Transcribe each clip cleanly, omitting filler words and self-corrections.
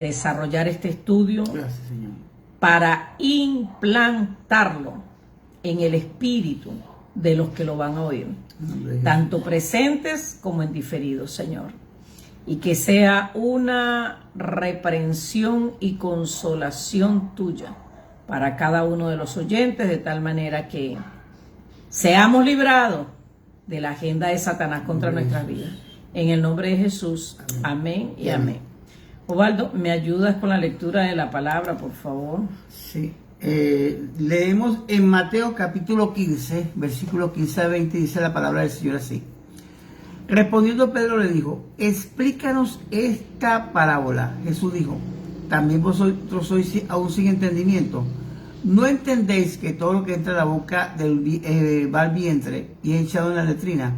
desarrollar este estudio. Gracias, Señor. Para implantarlo en el espíritu de los que lo van a oír, tanto presentes como en diferidos, Señor. Y que sea una reprensión y consolación tuya para cada uno de los oyentes, de tal manera que seamos librados de la agenda de Satanás contra nuestras vidas. En el nombre de Jesús, amén y amén. Osvaldo, ¿me ayudas con la lectura de la palabra, por favor? Sí. Leemos en Mateo capítulo 15, versículo 15 a 20, dice la palabra del Señor así. Respondiendo Pedro le dijo, explícanos esta parábola. Jesús dijo, ¿también vosotros sois aún sin entendimiento? ¿No entendéis que todo lo que entra a la boca va al vientre y es echado en la letrina?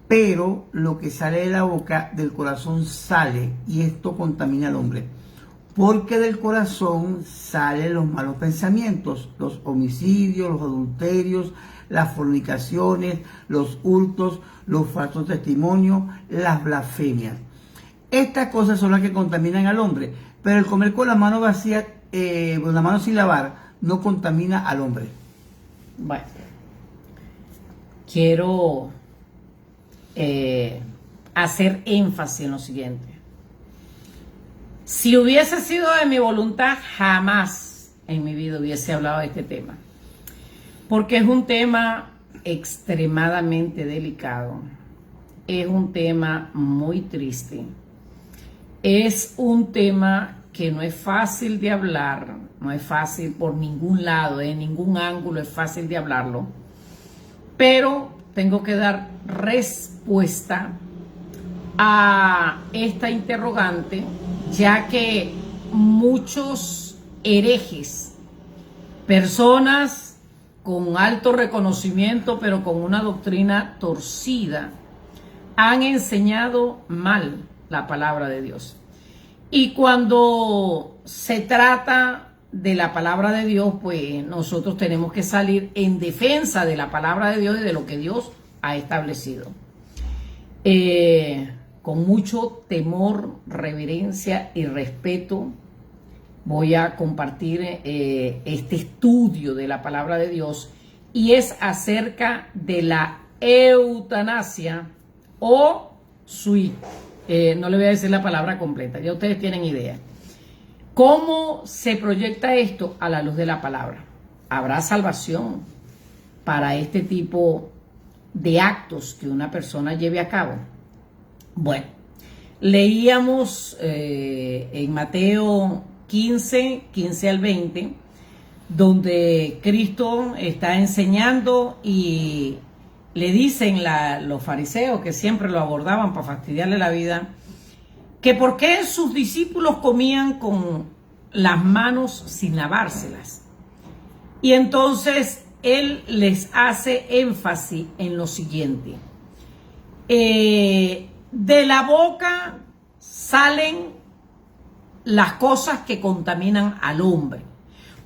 Pero lo que sale de la boca del corazón sale, y esto contamina al hombre. Porque del corazón salen los malos pensamientos, los homicidios, los adulterios, las fornicaciones, los hurtos, los falsos testimonios, las blasfemias. Estas cosas son las que contaminan al hombre, pero el comer con la mano vacía, con la mano sin lavar, no contamina al hombre. Bueno, quiero hacer énfasis en lo siguiente. Si hubiese sido de mi voluntad, jamás en mi vida hubiese hablado de este tema, porque es un tema extremadamente delicado, es un tema muy triste, es un tema que no es fácil de hablar, no es fácil por ningún lado, de ningún ángulo es fácil de hablarlo, pero tengo que dar respuesta a esta interrogante, ya que muchos herejes, personas con alto reconocimiento pero con una doctrina torcida, han enseñado mal la palabra de Dios. Y cuando se trata de la palabra de Dios, pues nosotros tenemos que salir en defensa de la palabra de Dios y de lo que Dios ha establecido. Con mucho temor, reverencia y respeto voy a compartir este estudio de la palabra de Dios, y es acerca de la eutanasia o no le voy a decir la palabra completa, ya ustedes tienen idea. ¿Cómo se proyecta esto a la luz de la palabra? ¿Habrá salvación para este tipo de actos que una persona lleve a cabo? Bueno, leíamos en Mateo 15 al 20, donde Cristo está enseñando y le dicen los fariseos, que siempre lo abordaban para fastidiarle la vida, que por qué sus discípulos comían con las manos sin lavárselas. Y entonces él les hace énfasis en lo siguiente. De la boca salen las cosas que contaminan al hombre,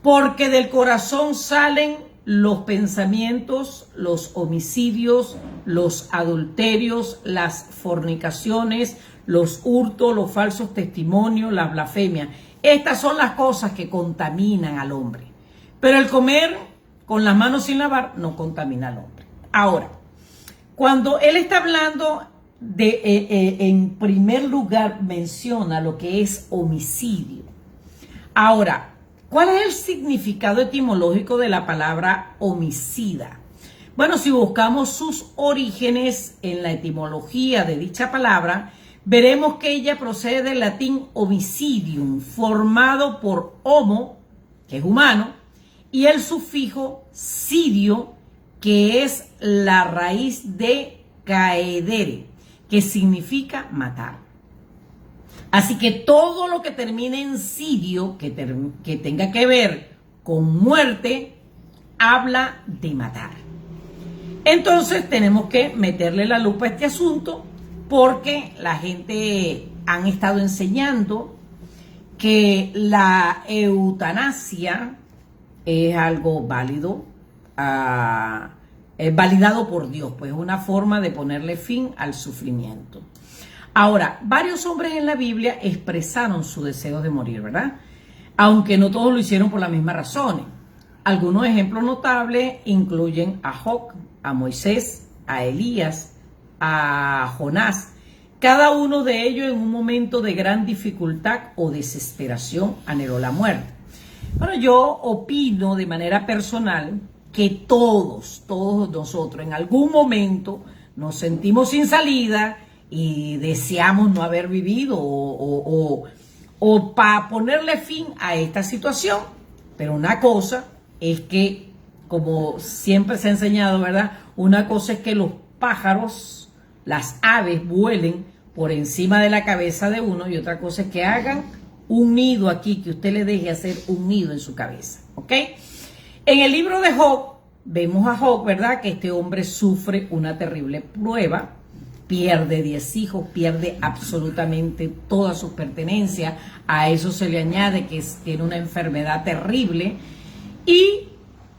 porque del corazón salen los pensamientos, los homicidios, los adulterios, las fornicaciones, los hurtos, los falsos testimonios, las blasfemias. Estas son las cosas que contaminan al hombre. Pero el comer con las manos sin lavar no contamina al hombre. Ahora, cuando él está hablando en primer lugar menciona lo que es homicidio. Ahora, ¿cuál es el significado etimológico de la palabra homicida? Bueno, si buscamos sus orígenes en la etimología de dicha palabra, veremos que ella procede del latín homicidium, formado por homo, que es humano, y el sufijo sidio, que es la raíz de caedere, que significa matar. Así que todo lo que termine en sidio, que tenga que ver con muerte, habla de matar. Entonces tenemos que meterle la lupa a este asunto, porque la gente han estado enseñando que la eutanasia es algo válido, validado por Dios, pues es una forma de ponerle fin al sufrimiento. Ahora, varios hombres en la Biblia expresaron su deseo de morir, ¿verdad? Aunque no todos lo hicieron por las mismas razones. Algunos ejemplos notables incluyen a Job, a Moisés, a Elías, a Jonás. Cada uno de ellos en un momento de gran dificultad o desesperación anheló la muerte. Bueno, yo opino de manera personal que todos nosotros en algún momento nos sentimos sin salida y deseamos no haber vivido o para ponerle fin a esta situación. Pero una cosa es que, como siempre se ha enseñado, ¿verdad? Una cosa es que los pájaros, las aves, vuelen por encima de la cabeza de uno, y otra cosa es que hagan un nido aquí, que usted le deje hacer un nido en su cabeza, ¿ok? En el libro de Job, vemos a Job, ¿verdad? Que este hombre sufre una terrible prueba, pierde 10 hijos, pierde absolutamente todas sus pertenencias, a eso se le añade que tiene una enfermedad terrible, y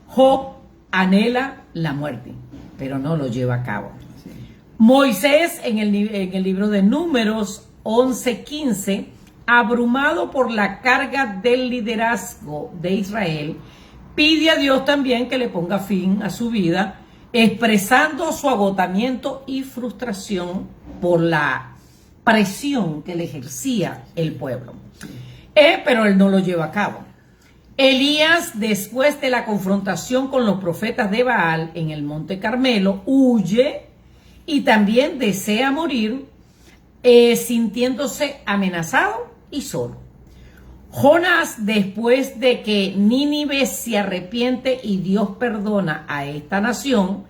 Job anhela la muerte, pero no lo lleva a cabo. Sí. Moisés en el libro de Números 11:15, abrumado por la carga del liderazgo de Israel, pide a Dios también que le ponga fin a su vida, expresando su agotamiento y frustración por la presión que le ejercía el pueblo. Pero él no lo lleva a cabo. Elías, después de la confrontación con los profetas de Baal en el Monte Carmelo, huye y también desea morir, sintiéndose amenazado y solo. Jonás, después de que Nínive se arrepiente y Dios perdona a esta nación,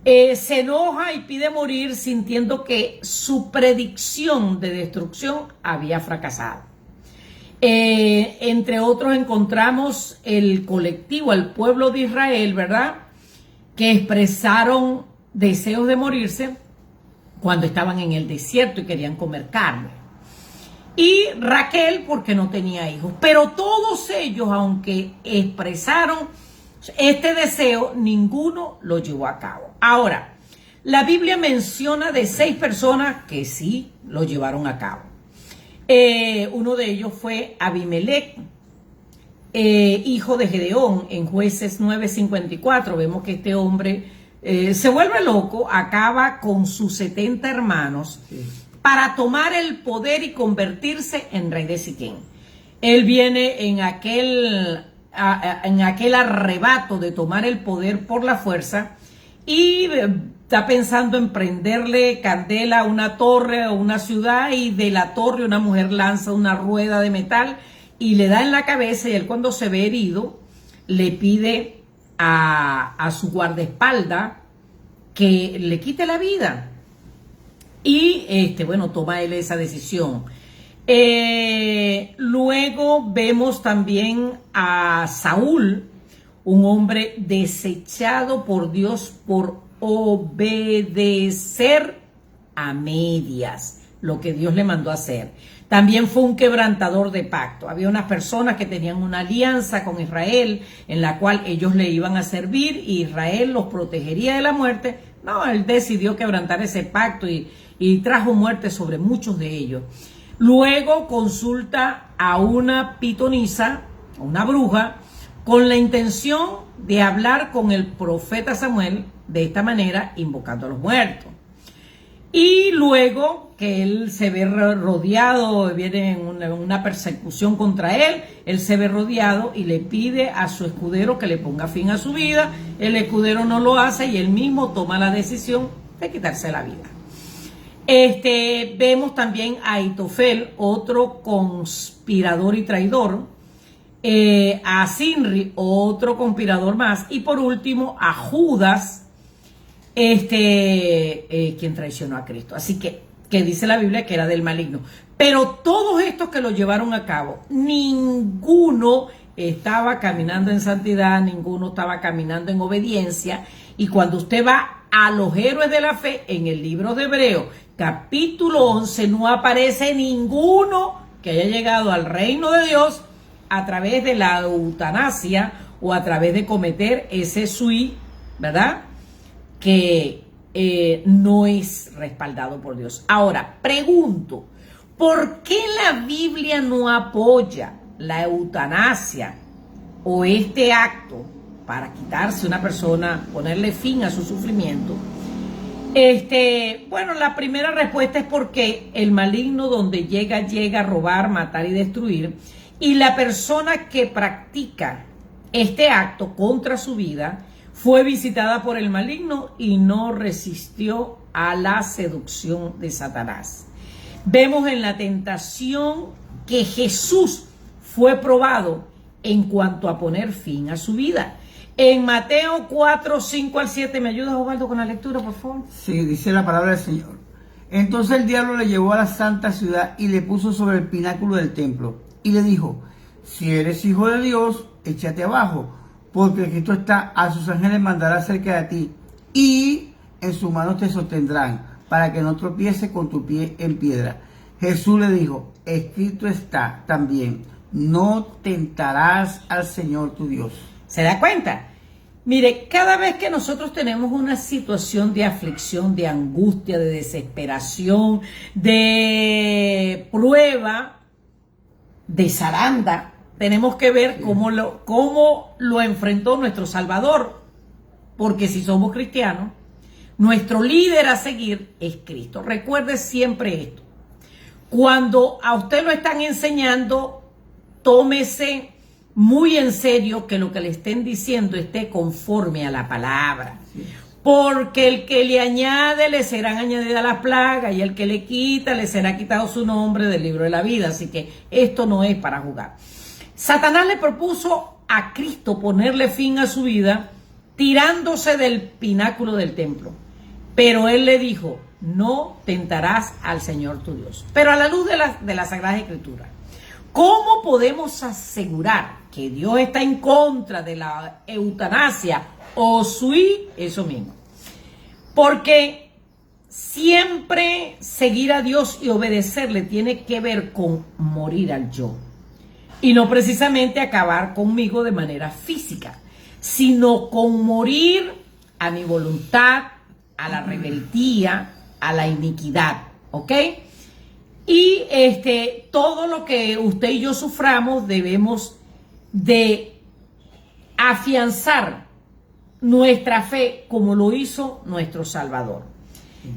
se enoja y pide morir, sintiendo que su predicción de destrucción había fracasado. Entre otros encontramos el colectivo, el pueblo de Israel, ¿verdad? Que expresaron deseos de morirse cuando estaban en el desierto y querían comer carne. Y Raquel porque no tenía hijos. Pero todos ellos, aunque expresaron este deseo, ninguno lo llevó a cabo. Ahora, la Biblia menciona de 6 personas que sí lo llevaron a cabo. Uno de ellos fue Abimelech, hijo de Gedeón. En Jueces 9:54 vemos que este hombre se vuelve loco, acaba con sus 70 hermanos, sí, para tomar el poder y convertirse en rey de Siquem. Él viene en aquel arrebato de tomar el poder por la fuerza y está pensando en prenderle candela a una torre o una ciudad, y de la torre una mujer lanza una rueda de metal y le da en la cabeza, y él, cuando se ve herido, le pide a su guardaespaldas que le quite la vida. Y bueno, toma él esa decisión. Luego vemos también a Saúl, un hombre desechado por Dios por obedecer a medias lo que Dios le mandó a hacer. También fue un quebrantador de pacto. Había unas personas que tenían una alianza con Israel en la cual ellos le iban a servir y Israel los protegería de la muerte. No, él decidió quebrantar ese pacto y trajo muerte sobre muchos de ellos. Luego consulta a una pitonisa, a una bruja, con la intención de hablar con el profeta Samuel, de esta manera invocando a los muertos. Y luego que él se ve rodeado, viene una persecución contra él se ve rodeado y le pide a su escudero que le ponga fin a su vida. El escudero no lo hace y él mismo toma la decisión de quitarse la vida. Vemos también a Ahitofel, otro conspirador y traidor, a Sinri, otro conspirador más, y por último a Judas, quien traicionó a Cristo. Así que dice la Biblia que era del maligno. Pero todos estos que lo llevaron a cabo, ninguno estaba caminando en santidad, ninguno estaba caminando en obediencia. Y cuando usted va a los héroes de la fe, en el libro de Hebreos, capítulo 11, no aparece ninguno que haya llegado al reino de Dios a través de la eutanasia o a través de cometer ese suicidio, ¿verdad? Que no es respaldado por Dios. Ahora, pregunto, ¿por qué la Biblia no apoya la eutanasia o este acto para quitarse a una persona, ponerle fin a su sufrimiento? Bueno, la primera respuesta es porque el maligno donde llega a robar, matar y destruir, y la persona que practica este acto contra su vida fue visitada por el maligno y no resistió a la seducción de Satanás. Vemos en la tentación que Jesús fue probado en cuanto a poner fin a su vida. En Mateo 4, 5 al 7, ¿me ayudas, Osvaldo, con la lectura, por favor? Sí, dice la palabra del Señor. Entonces el diablo le llevó a la santa ciudad y le puso sobre el pináculo del templo y le dijo: si eres hijo de Dios, échate abajo, porque Cristo está, a sus ángeles mandará cerca de ti y en sus manos te sostendrán para que no tropiece con tu pie en piedra. Jesús le dijo: escrito está también, no tentarás al Señor tu Dios. ¿Se da cuenta? Mire, cada vez que nosotros tenemos una situación de aflicción, de angustia, de desesperación, de prueba, de zaranda, tenemos que ver cómo lo enfrentó nuestro Salvador. Porque si somos cristianos, nuestro líder a seguir es Cristo. Recuerde siempre esto. Cuando a usted lo están enseñando, tómese muy en serio que lo que le estén diciendo esté conforme a la palabra. Sí. Porque el que le añade le serán añadidas las plagas y el que le quita le será quitado su nombre del libro de la vida. Así que esto no es para jugar. Satanás le propuso a Cristo ponerle fin a su vida tirándose del pináculo del templo. Pero él le dijo: no tentarás al Señor tu Dios. Pero a la luz de la Sagrada Escritura, ¿cómo podemos asegurar que Dios está en contra de la eutanasia o eso mismo? Porque siempre seguir a Dios y obedecerle tiene que ver con morir al yo. Y no precisamente acabar conmigo de manera física, sino con morir a mi voluntad, a la rebeldía, a la iniquidad, ¿ok? Y todo lo que usted y yo suframos debemos de afianzar nuestra fe como lo hizo nuestro Salvador.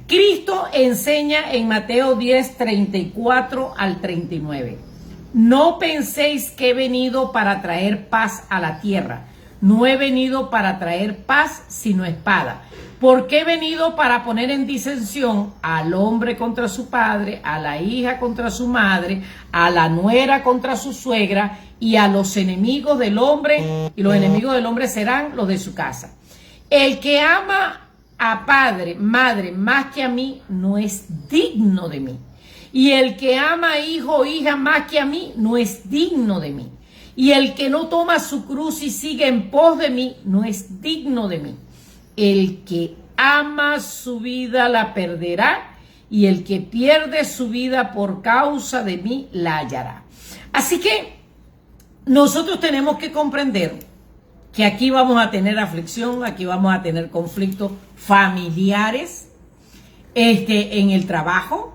Cristo enseña en Mateo 10, 34 al 39. No penséis que he venido para traer paz a la tierra. No he venido para traer paz, sino espada. Porque he venido para poner en disensión al hombre contra su padre, a la hija contra su madre, a la nuera contra su suegra y a los enemigos del hombre, y los enemigos del hombre serán los de su casa. El que ama a padre, madre, más que a mí, no es digno de mí. Y el que ama a hijo o hija más que a mí, no es digno de mí. Y el que no toma su cruz y sigue en pos de mí, no es digno de mí. El que ama su vida la perderá, y el que pierde su vida por causa de mí la hallará. Así que nosotros tenemos que comprender que aquí vamos a tener aflicción, aquí vamos a tener conflictos familiares, en el trabajo,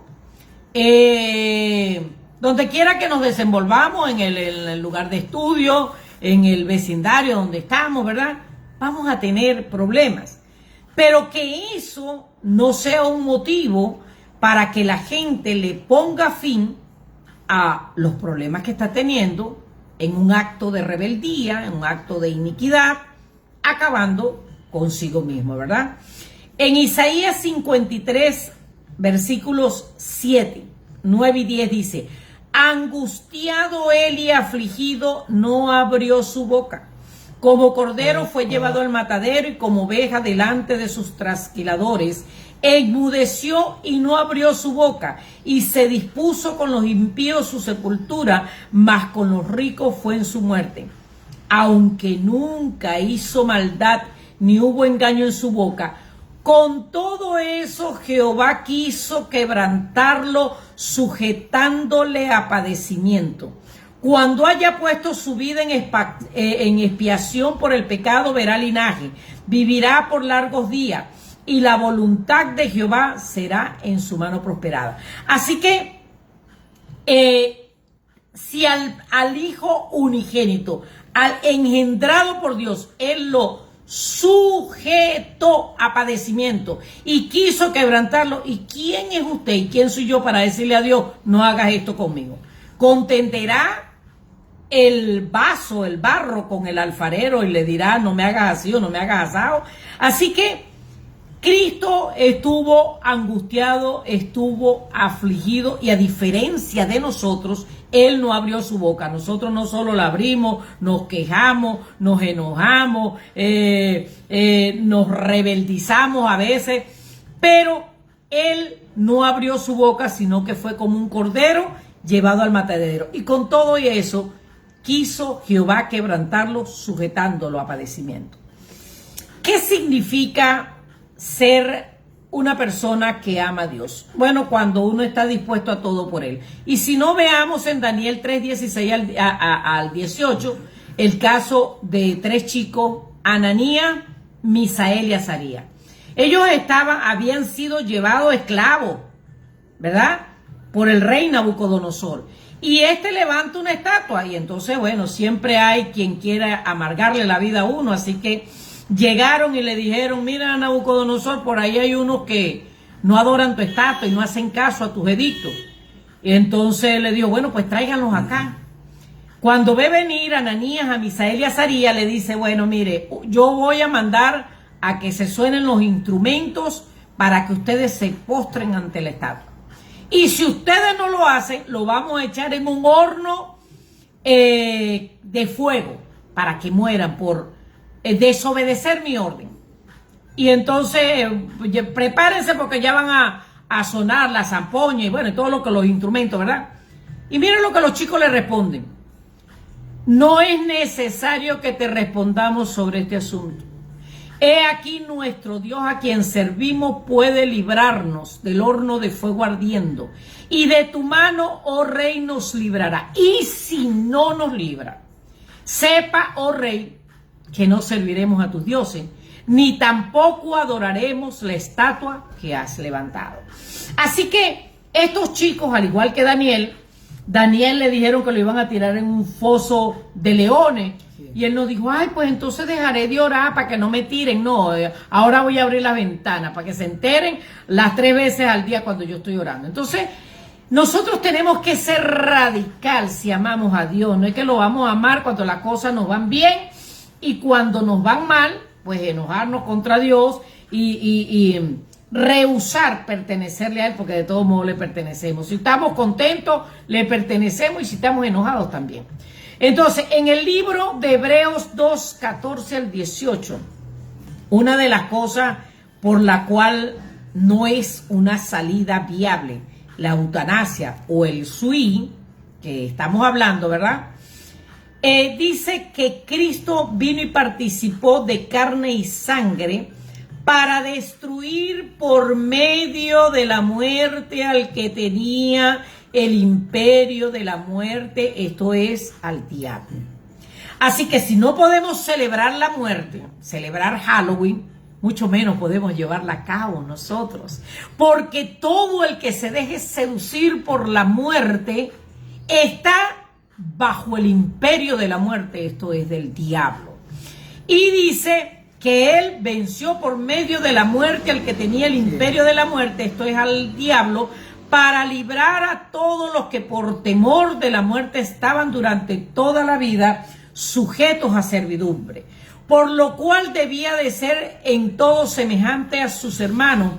donde quiera que nos desenvolvamos, en el lugar de estudio, en el vecindario donde estamos, ¿verdad? Vamos a tener problemas. Pero que eso no sea un motivo para que la gente le ponga fin a los problemas que está teniendo en un acto de rebeldía, en un acto de iniquidad, acabando consigo mismo, ¿verdad? En Isaías 53, versículos 7, 9 y 10 dice: angustiado él y afligido, no abrió su boca. Como cordero fue llevado al matadero, y como oveja delante de sus trasquiladores, enmudeció y no abrió su boca, y se dispuso con los impíos su sepultura, mas con los ricos fue en su muerte. Aunque nunca hizo maldad, ni hubo engaño en su boca, con todo eso Jehová quiso quebrantarlo, sujetándole a padecimiento. Cuando haya puesto su vida en expiación por el pecado, verá linaje, vivirá por largos días. y la voluntad de Jehová será en su mano prosperada. Así que, si al Hijo unigénito, al engendrado por Dios, Él lo sujetó a padecimiento y quiso quebrantarlo. ¿Y quién es usted y quién soy yo para decirle a Dios, no hagas esto conmigo? ¿Contenderá el vaso, el barro con el alfarero y le dirá, no me hagas así o no me hagas asado? Así que Cristo estuvo angustiado, estuvo afligido, y a diferencia de nosotros, Él no abrió su boca. Nosotros no solo la abrimos, nos quejamos, nos enojamos, nos rebeldizamos a veces, pero Él no abrió su boca, sino que fue como un cordero llevado al matadero. Y con todo eso, quiso Jehová quebrantarlo, sujetándolo a padecimiento. ¿Qué significa ser una persona que ama a Dios? Bueno, cuando uno está dispuesto a todo por Él. Y si no, veamos en Daniel 3:16 al 18, el caso de 3 chicos, Ananías, Misael y Azarías. Ellos habían sido llevados esclavos, ¿verdad?, por el rey Nabucodonosor. Y levanta una estatua, y entonces, bueno, siempre hay quien quiera amargarle la vida a uno, así que llegaron y le dijeron, mira, Nabucodonosor, por ahí hay unos que no adoran tu estatua y no hacen caso a tus edictos. Y entonces le dijo, bueno, pues tráiganlos acá. Cuando ve venir a Ananías, a Misael y a Azarías, le dice, bueno, mire, yo voy a mandar a que se suenen los instrumentos para que ustedes se postren ante la estatua. Y si ustedes no lo hacen, lo vamos a echar en un horno de fuego para que mueran por desobedecer mi orden. Y entonces prepárense porque ya van a sonar la zampoña y bueno, y todo lo que los instrumentos, ¿verdad? Y miren lo que los chicos le responden: no es necesario que te respondamos sobre este asunto. He aquí nuestro Dios a quien servimos puede librarnos del horno de fuego ardiendo, y de tu mano, oh rey, nos librará. Y si no nos libra, sepa, oh rey, que no serviremos a tus dioses, ni tampoco adoraremos la estatua que has levantado. Así que estos chicos, al igual que Daniel le dijeron que lo iban a tirar en un foso de leones. Y él nos dijo, ay, pues entonces dejaré de orar para que no me tiren. No, ahora voy a abrir la ventana para que se enteren las 3 veces al día cuando yo estoy orando. Entonces, nosotros tenemos que ser radical si amamos a Dios. No es que lo vamos a amar cuando las cosas nos van bien, y cuando nos van mal, pues enojarnos contra Dios y rehusar pertenecerle a Él, porque de todos modos le pertenecemos. Si estamos contentos, le pertenecemos, y si estamos enojados también. Entonces, en el libro de Hebreos 2, 14 al 18, una de las cosas por la cual no es una salida viable la eutanasia o el SUI, que estamos hablando, ¿verdad? Dice que Cristo vino y participó de carne y sangre para destruir por medio de la muerte al que tenía el imperio de la muerte, esto es, al diablo. Así que si no podemos celebrar la muerte, celebrar Halloween, mucho menos podemos llevarla a cabo nosotros. Porque todo el que se deje seducir por la muerte está bajo el imperio de la muerte, esto es, del diablo. Y dice que él venció por medio de la muerte al que tenía el imperio de la muerte, esto es, al diablo, para librar a todos los que por temor de la muerte estaban durante toda la vida sujetos a servidumbre, por lo cual debía de ser en todo semejante a sus hermanos,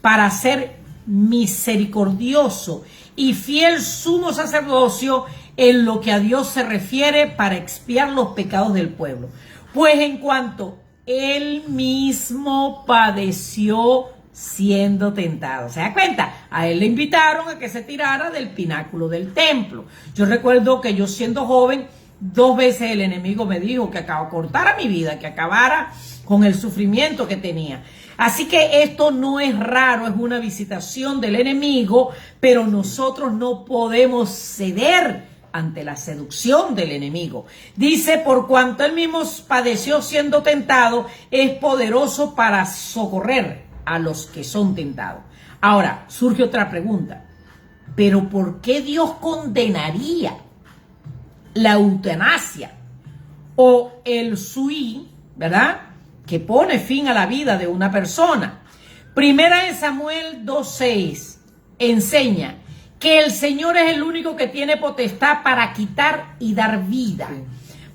para ser misericordioso y fiel sumo sacerdocio en lo que a Dios se refiere, para expiar los pecados del pueblo. Pues en cuanto él mismo padeció siendo tentado. ¿Se da cuenta? A él le invitaron a que se tirara del pináculo del templo. Yo recuerdo que yo, siendo joven, 2 veces el enemigo me dijo que cortara mi vida, que acabara con el sufrimiento que tenía. Así que esto no es raro, es una visitación del enemigo, pero nosotros no podemos ceder ante la seducción del enemigo. Dice, por cuanto él mismo padeció siendo tentado, es poderoso para socorrer a los que son tentados. Ahora, surge otra pregunta. ¿Pero por qué Dios condenaría la eutanasia o el SUI, ¿verdad?, que pone fin a la vida de una persona? Primera de Samuel 2:6 enseña que el Señor es el único que tiene potestad para quitar y dar vida,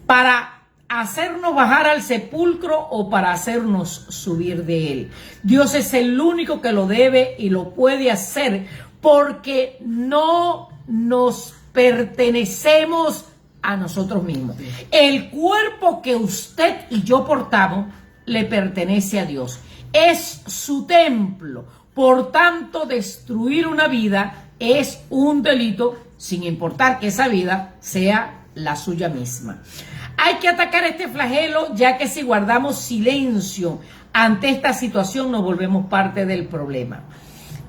para hacernos bajar al sepulcro o para hacernos subir de él. Dios es el único que lo debe y lo puede hacer, porque no nos pertenecemos a nosotros mismos. El cuerpo que usted y yo portamos le pertenece a Dios. Es su templo. Por tanto, destruir una vida es un delito, sin importar que esa vida sea la suya misma. Hay que atacar este flagelo, ya que si guardamos silencio ante esta situación nos volvemos parte del problema.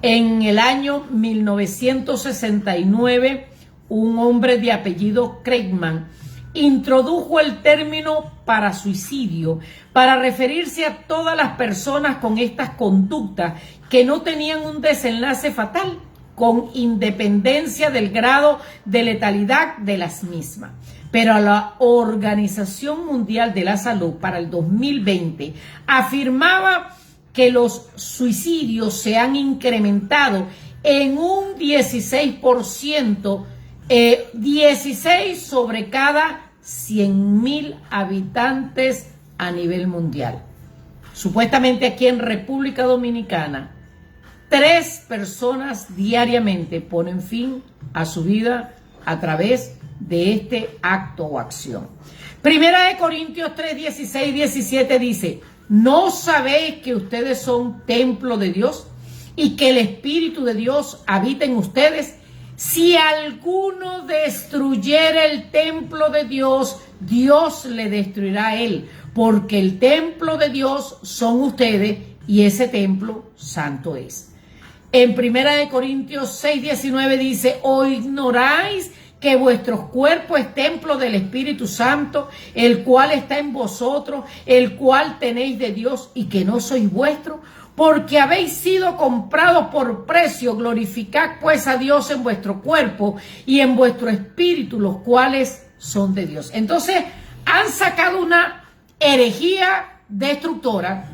En el año 1969, un hombre de apellido Craigman introdujo el término para suicidio para referirse a todas las personas con estas conductas que no tenían un desenlace fatal, con independencia del grado de letalidad de las mismas. Pero la Organización Mundial de la Salud para el 2020 afirmaba que los suicidios se han incrementado en un 16%, 16 sobre cada 100.000 habitantes a nivel mundial. Supuestamente aquí en República Dominicana, 3 personas diariamente ponen fin a su vida a través de este acto o acción. Primera de Corintios 3, 16, 17 dice: ¿no sabéis que ustedes son templo de Dios y que el Espíritu de Dios habita en ustedes? Si alguno destruyere el templo de Dios, Dios le destruirá a él, porque el templo de Dios son ustedes y ese templo santo es. En Primera de Corintios 6, 19 dice: ¿o ignoráis que vuestro cuerpo es templo del Espíritu Santo, el cual está en vosotros, el cual tenéis de Dios y que no sois vuestros? Porque habéis sido comprados por precio. Glorificad pues a Dios en vuestro cuerpo y en vuestro espíritu, los cuales son de Dios. Entonces han sacado una herejía destructora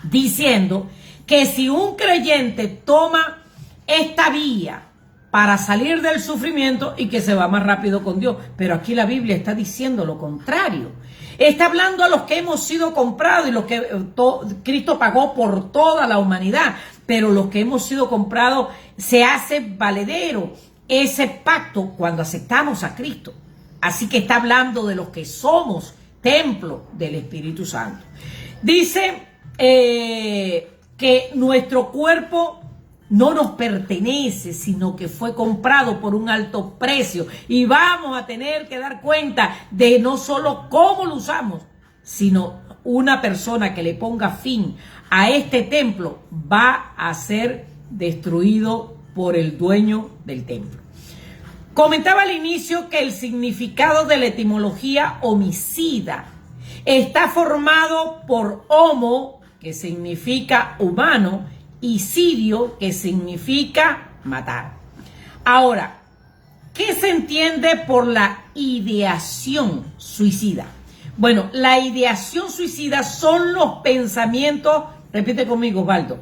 diciendo que si un creyente toma esta vía para salir del sufrimiento y que se va más rápido con Dios. Pero aquí la Biblia está diciendo lo contrario. Está hablando a los que hemos sido comprados y los que Cristo pagó por toda la humanidad. Pero los que hemos sido comprados se hace valedero ese pacto cuando aceptamos a Cristo. Así que está hablando de los que somos templo del Espíritu Santo. Dice que nuestro cuerpo no nos pertenece, sino que fue comprado por un alto precio. Y vamos a tener que dar cuenta de no solo cómo lo usamos, sino una persona que le ponga fin a este templo va a ser destruido por el dueño del templo. Comentaba al inicio que el significado de la etimología homicida está formado por homo, que significa humano, y cidio, que significa matar. Ahora, ¿qué se entiende por la ideación suicida? Bueno, la ideación suicida son los pensamientos, repite conmigo, Osvaldo,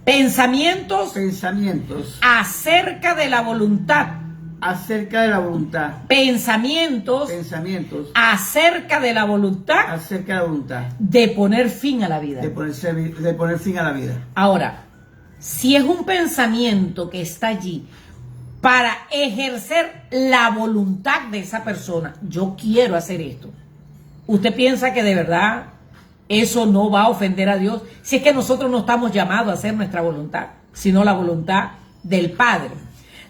pensamientos acerca de la voluntad. Acerca de la voluntad. Pensamientos acerca de la voluntad. Acerca de la voluntad. De poner fin a la vida. De poner fin a la vida. Ahora, si es un pensamiento que está allí para ejercer la voluntad de esa persona, yo quiero hacer esto. ¿Usted piensa que de verdad eso no va a ofender a Dios? Si es que nosotros no estamos llamados a hacer nuestra voluntad, sino la voluntad del Padre.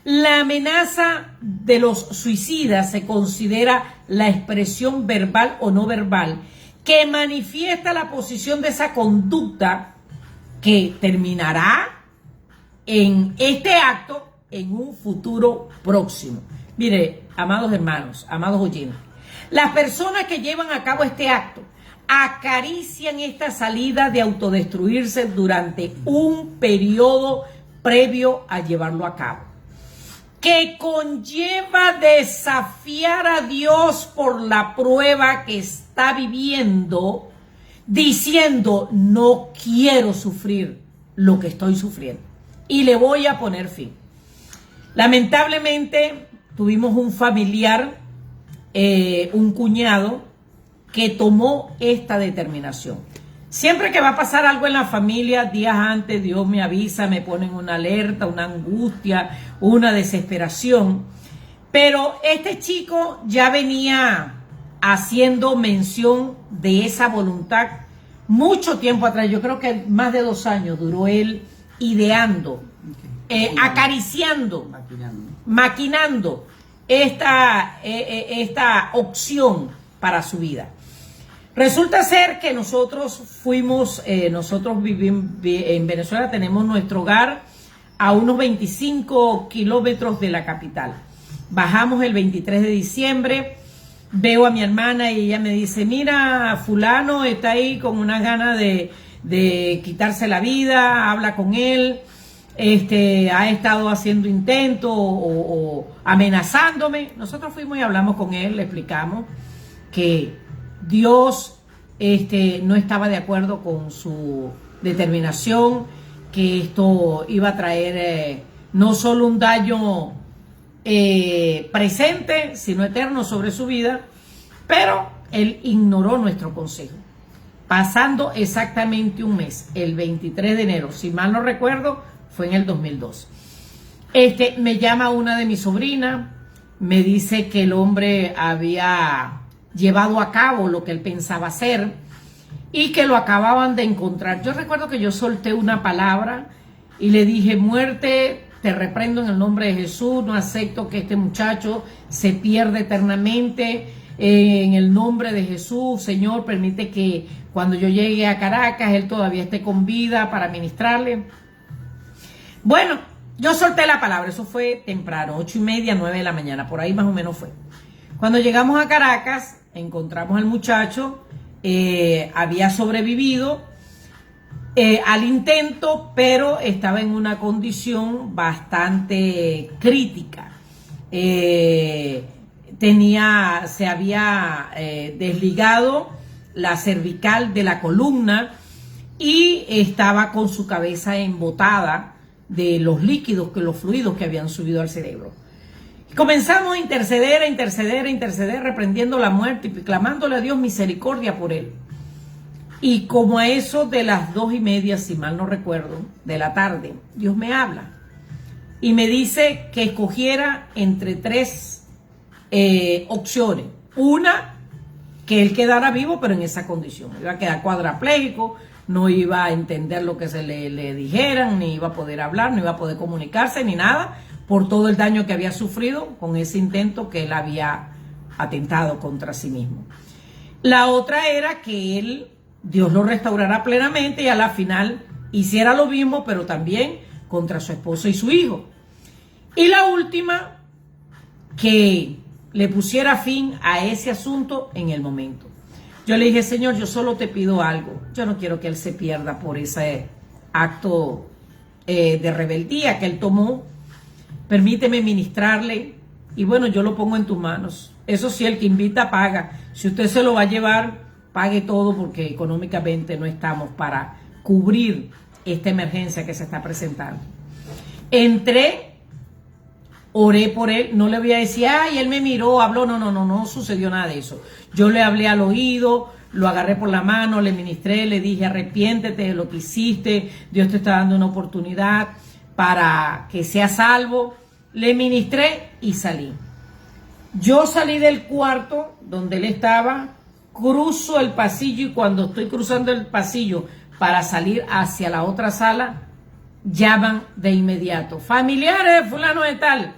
La amenaza de los suicidas se considera la expresión verbal o no verbal que manifiesta la posición de esa conducta que terminará en este acto en un futuro próximo. Mire, amados hermanos, amados oyentes, las personas que llevan a cabo este acto acarician esta salida de autodestruirse durante un periodo previo a llevarlo a cabo, que conlleva desafiar a Dios por la prueba que está viviendo, diciendo: no quiero sufrir lo que estoy sufriendo y le voy a poner fin. Lamentablemente tuvimos un familiar, un cuñado, que tomó esta determinación. Siempre que va a pasar algo en la familia, días antes Dios me avisa, me ponen una alerta, una angustia, una desesperación. Pero este chico ya venía haciendo mención de esa voluntad mucho tiempo atrás. Yo creo que más de 2 años duró él ideando, acariciando, maquinando esta opción para su vida. Resulta ser que nosotros vivimos en Venezuela, tenemos nuestro hogar a unos 25 kilómetros de la capital. Bajamos el 23 de diciembre, veo a mi hermana y ella me dice: mira, fulano está ahí con unas ganas de quitarse la vida, habla con él, ha estado haciendo intentos o amenazándome. Nosotros fuimos y hablamos con él, le explicamos que Dios no estaba de acuerdo con su determinación, que esto iba a traer no solo un daño presente, sino eterno sobre su vida, pero él ignoró nuestro consejo. Pasando exactamente un mes, el 23 de enero, si mal no recuerdo, fue en el 2002. Me llama una de mis sobrinas, me dice que el hombre había llevado a cabo lo que él pensaba hacer y que lo acababan de encontrar. Yo recuerdo que yo solté una palabra y le dije: muerte, te reprendo en el nombre de Jesús, no acepto que este muchacho se pierda eternamente, en el nombre de Jesús. Señor, permite que cuando yo llegue a Caracas él todavía esté con vida para ministrarle. Bueno, yo solté la palabra, eso fue temprano, 8:30, 9 de la mañana, por ahí más o menos fue. Cuando llegamos a Caracas, encontramos al muchacho, había sobrevivido al intento, pero estaba en una condición bastante crítica. Se había desligado la cervical de la columna y estaba con su cabeza embotada de los líquidos, los fluidos que habían subido al cerebro. Comenzamos a interceder, reprendiendo la muerte y clamándole a Dios misericordia por él. Y como a eso de las 2:30, si mal no recuerdo, de la tarde, Dios me habla y me dice que escogiera entre 3 opciones. Una, que él quedara vivo, pero en esa condición. Iba a quedar cuadraplégico, no iba a entender lo que se le dijeran, ni iba a poder hablar, no iba a poder comunicarse, ni nada, por todo el daño que había sufrido con ese intento que él había atentado contra sí mismo. La otra era que Dios lo restaurara plenamente y a la final hiciera lo mismo, pero también contra su esposo y su hijo. Y la última, que le pusiera fin a ese asunto en el momento. Yo le dije: Señor, yo solo te pido algo. Yo no quiero que él se pierda por ese acto de rebeldía que él tomó. Permíteme ministrarle y bueno, yo lo pongo en tus manos. Eso sí, el que invita paga. Si usted se lo va a llevar, pague todo, porque económicamente no estamos para cubrir esta emergencia que se está presentando. Entré, oré por él, no le voy a decir: ay, él me miró, habló, no sucedió nada de eso. Yo le hablé al oído, lo agarré por la mano, le ministré, le dije: arrepiéntete de lo que hiciste, Dios te está dando una oportunidad para que sea salvo. Le ministré y salí. Yo salí del cuarto donde él estaba, cruzo el pasillo y cuando estoy cruzando el pasillo para salir hacia la otra sala, llaman de inmediato: familiares de fulano de tal.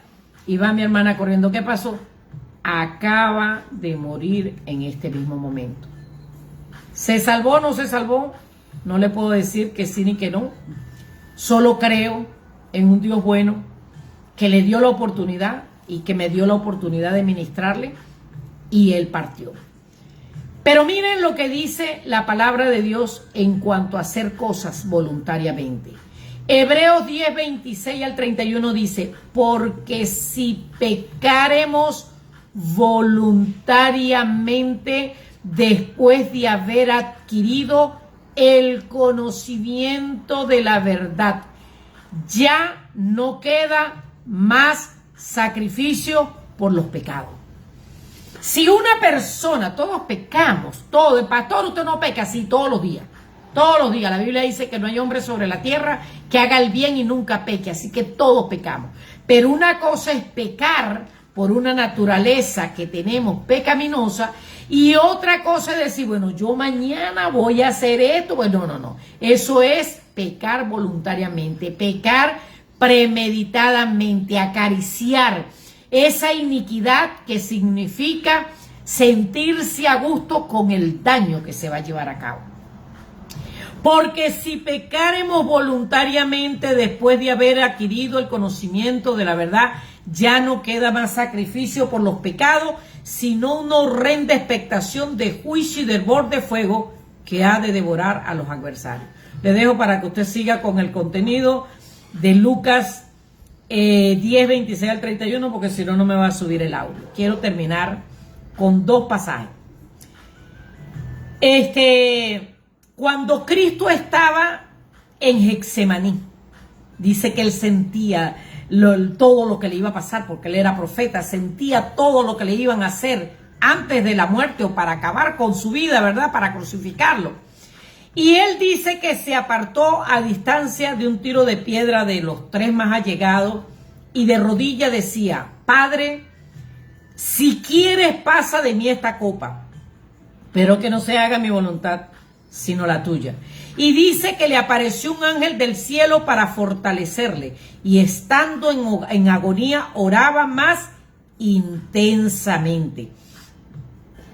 Y va mi hermana corriendo: ¿qué pasó? Acaba de morir en este mismo momento. ¿Se salvó o no se salvó? No le puedo decir que sí ni que no. Solo creo en un Dios bueno que le dio la oportunidad y que me dio la oportunidad de ministrarle, y él partió. Pero miren lo que dice la palabra de Dios en cuanto a hacer cosas voluntariamente. Hebreos 10, 26 al 31 dice, porque si pecaremos voluntariamente después de haber adquirido el conocimiento de la verdad, ya no queda más sacrificio por los pecados. Si una persona, todos pecamos, todo, el pastor, usted no peca así todos los días. Todos los días. La Biblia dice que no hay hombre sobre la tierra que haga el bien y nunca peque. Así que todos pecamos. Pero una cosa es pecar por una naturaleza que tenemos pecaminosa. Y otra cosa es decir, bueno, yo mañana voy a hacer esto. Bueno, no. Eso es pecar voluntariamente. Pecar premeditadamente. Acariciar esa iniquidad que significa sentirse a gusto con el daño que se va a llevar a cabo. Porque si pecaremos voluntariamente después de haber adquirido el conocimiento de la verdad, ya no queda más sacrificio por los pecados, sino una horrenda expectación de juicio y de hervor de fuego que ha de devorar a los adversarios. Le dejo para que usted siga con el contenido de Lucas 10, 26 al 31, porque si no, no me va a subir el audio. Quiero terminar con dos pasajes. Cuando Cristo estaba en Getsemaní, dice que él sentía todo lo que le iba a pasar, porque él era profeta, sentía todo lo que le iban a hacer antes de la muerte o para acabar con su vida, ¿verdad? Para crucificarlo. Y él dice que se apartó a distancia de un tiro de piedra de los tres más allegados y de rodillas decía, Padre, si quieres pasa de mí esta copa, pero que no se haga mi voluntad sino la tuya. Y dice que le apareció un ángel del cielo para fortalecerle, y estando en agonía oraba más intensamente.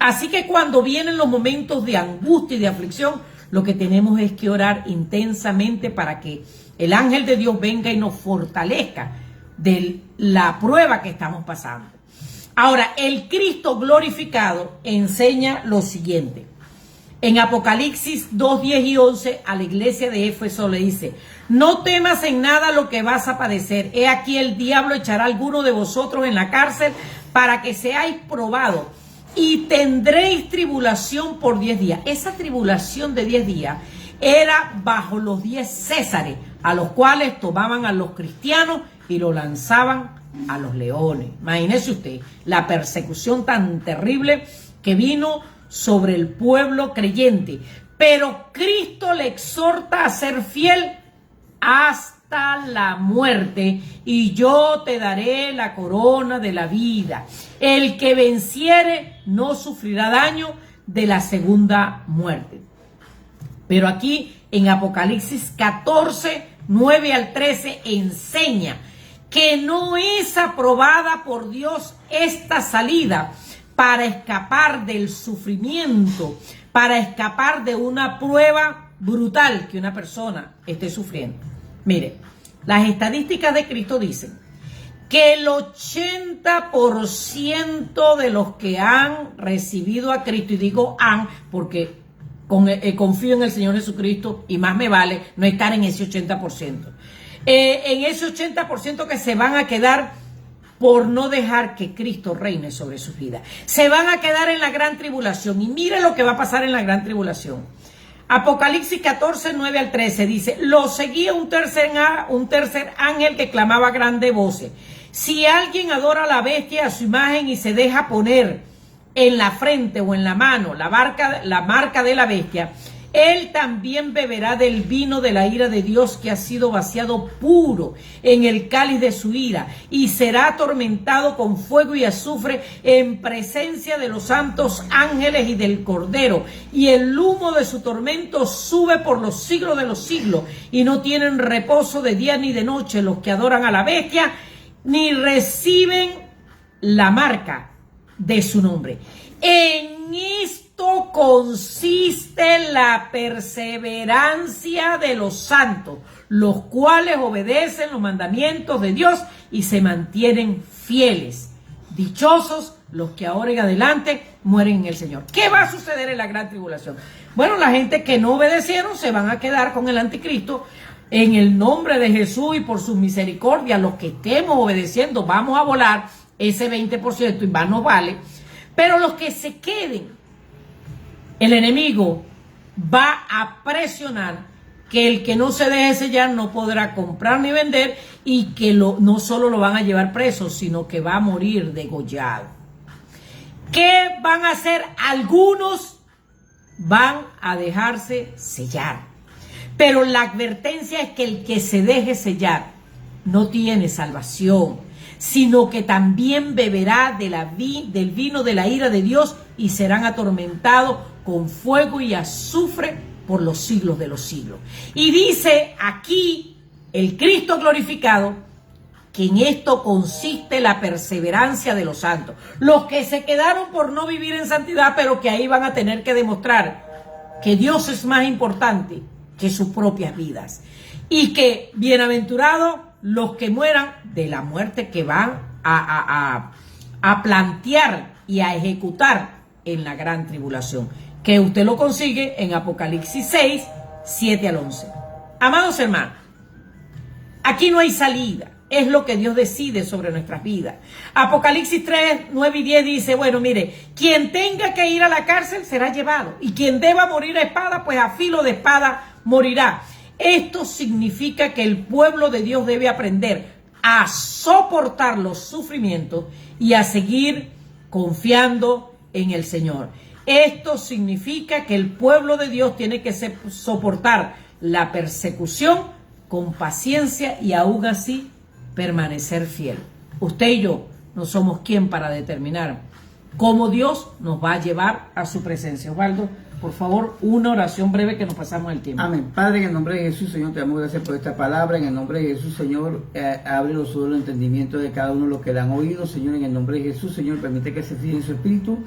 Así que cuando vienen los momentos de angustia y de aflicción, lo que tenemos es que orar intensamente para que el ángel de Dios venga y nos fortalezca de la prueba que estamos pasando. Ahora, el Cristo glorificado enseña lo siguiente. En Apocalipsis 2, 10 y 11 a la iglesia de Éfeso le dice, no temas en nada lo que vas a padecer. He aquí el diablo echará a alguno de vosotros en la cárcel para que seáis probados y tendréis tribulación por 10 días. Esa tribulación de 10 días era bajo los 10 césares, a los cuales tomaban a los cristianos y lo lanzaban a los leones. Imagínese usted la persecución tan terrible que vino sobre el pueblo creyente. Pero Cristo le exhorta a ser fiel hasta la muerte, y yo te daré la corona de la vida. El que venciere no sufrirá daño de la segunda muerte. Pero aquí en Apocalipsis 14, 9 al 13 enseña que no es aprobada por Dios esta salida para escapar del sufrimiento, para escapar de una prueba brutal que una persona esté sufriendo. Mire, las estadísticas de Cristo dicen que el 80% de los que han recibido a Cristo, y digo han porque confío en el Señor Jesucristo y más me vale no estar en ese 80%. En ese 80% que se van a quedar por no dejar que Cristo reine sobre sus vidas. Se van a quedar en la gran tribulación. Y mire lo que va a pasar en la gran tribulación. Apocalipsis 14, 9 al 13 dice, lo seguía un tercer ángel que clamaba a grande voces. Si alguien adora a la bestia, a su imagen, y se deja poner en la frente o en la mano la marca de la bestia, él también beberá del vino de la ira de Dios que ha sido vaciado puro en el cáliz de su ira, y será atormentado con fuego y azufre en presencia de los santos ángeles y del Cordero, y el humo de su tormento sube por los siglos de los siglos, y no tienen reposo de día ni de noche los que adoran a la bestia, ni reciben la marca de su nombre. En esto consiste la perseverancia de los santos, los cuales obedecen los mandamientos de Dios y se mantienen fieles. Dichosos los que ahora en adelante mueren en el Señor. ¿Qué va a suceder en la gran tribulación? Bueno, la gente que no obedecieron se van a quedar con el anticristo. En el nombre de Jesús y por su misericordia, los que estemos obedeciendo, vamos a volar ese 20% y más nos vale. Pero los que se queden, el enemigo va a presionar que el que no se deje sellar no podrá comprar ni vender y que no solo lo van a llevar preso, sino que va a morir degollado. ¿Qué van a hacer? Algunos van a dejarse sellar. Pero la advertencia es que el que se deje sellar no tiene salvación, sino que también beberá del vino de la ira de Dios y serán atormentados con fuego y azufre por los siglos de los siglos. Y dice aquí el Cristo glorificado que en esto consiste la perseverancia de los santos. Los que se quedaron por no vivir en santidad, pero que ahí van a tener que demostrar que Dios es más importante que sus propias vidas. Y que bienaventurados los que mueran de la muerte que van a plantear y a ejecutar en la gran tribulación. Que usted lo consigue en Apocalipsis 6, 7 al 11. Amados hermanos, aquí no hay salida. Es lo que Dios decide sobre nuestras vidas. Apocalipsis 3, 9 y 10 dice, bueno, mire, quien tenga que ir a la cárcel será llevado. Y quien deba morir a espada, pues a filo de espada morirá. Esto significa que el pueblo de Dios debe aprender a soportar los sufrimientos y a seguir confiando en el Señor. Esto significa que el pueblo de Dios tiene que soportar la persecución con paciencia y aún así permanecer fiel. Usted y yo no somos quien para determinar cómo Dios nos va a llevar a su presencia. Osvaldo, por favor, una oración breve que nos pasamos el tiempo. Amén. Padre, en el nombre de Jesús, Señor, te damos gracias por esta palabra. En el nombre de Jesús, Señor, abre los ojos del entendimiento de cada uno de los que la han oído. Señor, en el nombre de Jesús, Señor, permite que se fije en su espíritu.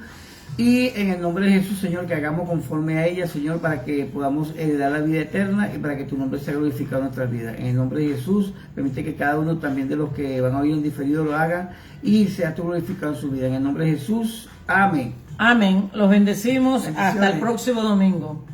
Y en el nombre de Jesús, Señor, que hagamos conforme a ella, Señor, para que podamos heredar la vida eterna y para que tu nombre sea glorificado en nuestras vidas. En el nombre de Jesús, permite que cada uno también de los que van a oír en diferido lo haga y sea tú glorificado en su vida. En el nombre de Jesús, amén. Amén. Los bendecimos. Hasta el próximo domingo.